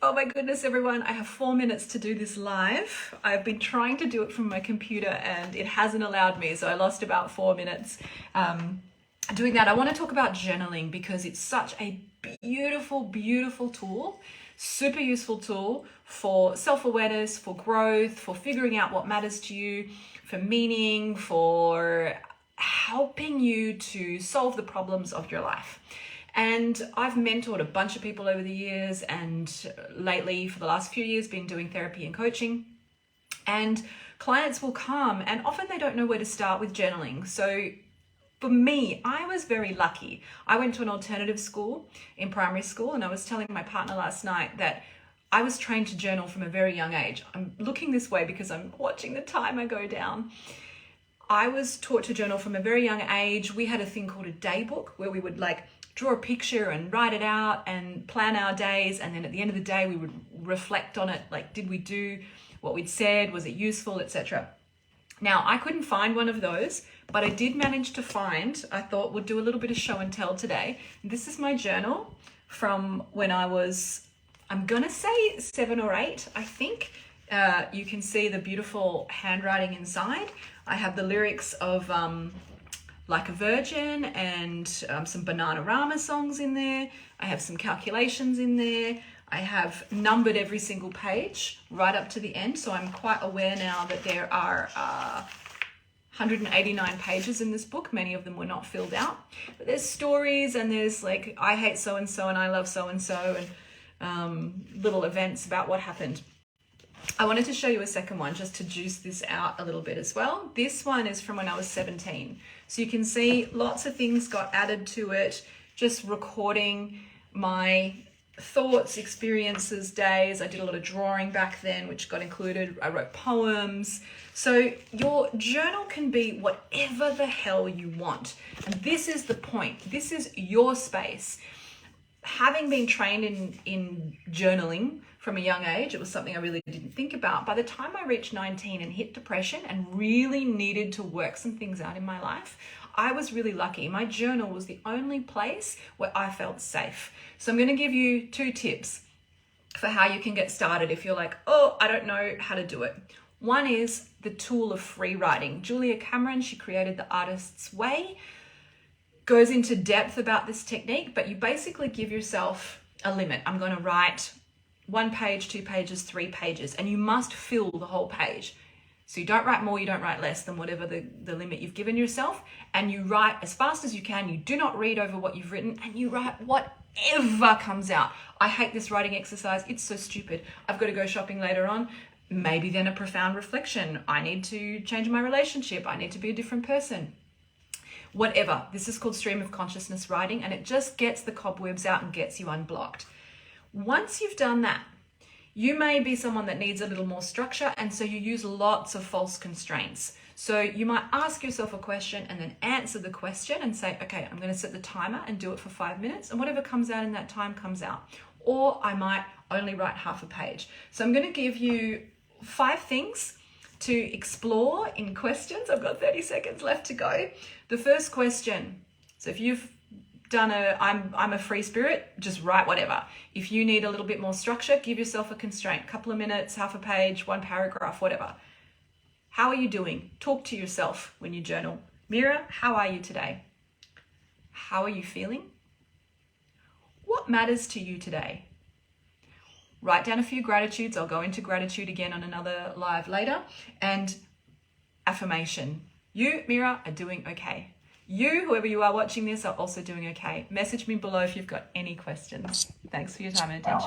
Oh my goodness, everyone. I have 4 minutes to do this live. I've been trying to do it from my computer and it hasn't allowed me, so I lost about 4 minutes doing that. I want to talk about journaling because it's such a beautiful, beautiful tool, super useful tool for self-awareness, for growth, for figuring out what matters to you, for meaning, for helping you to solve the problems of your life. And I've mentored a bunch of people over the years, and lately for the last few years been doing therapy and coaching. And clients will come and often they don't know where to start with journaling. So for me, I was very lucky. I went to an alternative school in primary school, and I was telling my partner last night that I was trained to journal from a very young age. I'm looking this way because I'm watching the timer go down. I was taught to journal from a very young age. We had a thing called a day book where we would draw a picture and write it out and plan our days, and then at the end of the day we would reflect on it, did we do what we'd said, was it useful, etc. Now, I couldn't find one of those, but I did manage to find, I thought we'll do a little bit of show and tell today. This is my journal from when I was, I'm gonna say 7 or 8, I think. You can see the beautiful handwriting inside. I have the lyrics of Like a Virgin and some Bananarama songs in there. I have some calculations in there. I have numbered every single page right up to the end. So I'm quite aware now that there are 189 pages in this book. Many of them were not filled out. But there's stories, and there's I hate so-and-so and I love so-and-so, and little events about what happened. I wanted to show you a second one just to juice this out a little bit as well. This one is from when I was 17. So you can see lots of things got added to it, just recording my thoughts, experiences, days. I did a lot of drawing back then, which got included. I wrote poems. So your journal can be whatever the hell you want. And this is the point. This is your space. Having been trained in journaling from a young age, it was something I really didn't think about. By the time I reached 19 and hit depression and really needed to work some things out in my life, I was really lucky. My journal was the only place where I felt safe. So I'm going to give you 2 tips for how you can get started if you're like, oh, I don't know how to do it. One is the tool of free writing. Julia Cameron, she created The Artist's Way, goes into depth about this technique, but you basically give yourself a limit. I'm going to write 1 page, 2 pages, 3 pages, and you must fill the whole page. So you don't write more, you don't write less than whatever the limit you've given yourself, and you write as fast as you can. You do not read over what you've written, and you write whatever comes out. I hate this writing exercise. It's so stupid. I've got to go shopping later on. Maybe then a profound reflection. I need to change my relationship. I need to be a different person. Whatever. This is called stream of consciousness writing, and it just gets the cobwebs out and gets you unblocked. Once you've done that, you may be someone that needs a little more structure, and so you use lots of false constraints. So you might ask yourself a question and then answer the question and say, okay, I'm going to set the timer and do it for 5 minutes, and whatever comes out in that time comes out. Or I might only write half a page. So I'm going to give you 5 things to explore in questions. I've got 30 seconds left to go. The first question, so if you've done I'm a free spirit, just write whatever. If you need a little bit more structure, give yourself a constraint, couple of minutes, half a page, 1 paragraph, whatever. How are you doing? Talk to yourself when you journal. Mira, how are you today? How are you feeling? What matters to you today? Write down a few gratitudes. I'll go into gratitude again on another live later. And affirmation. You, Mira, are doing okay. You, whoever you are watching this, are also doing okay. Message me below if you've got any questions. Thanks for your time and attention.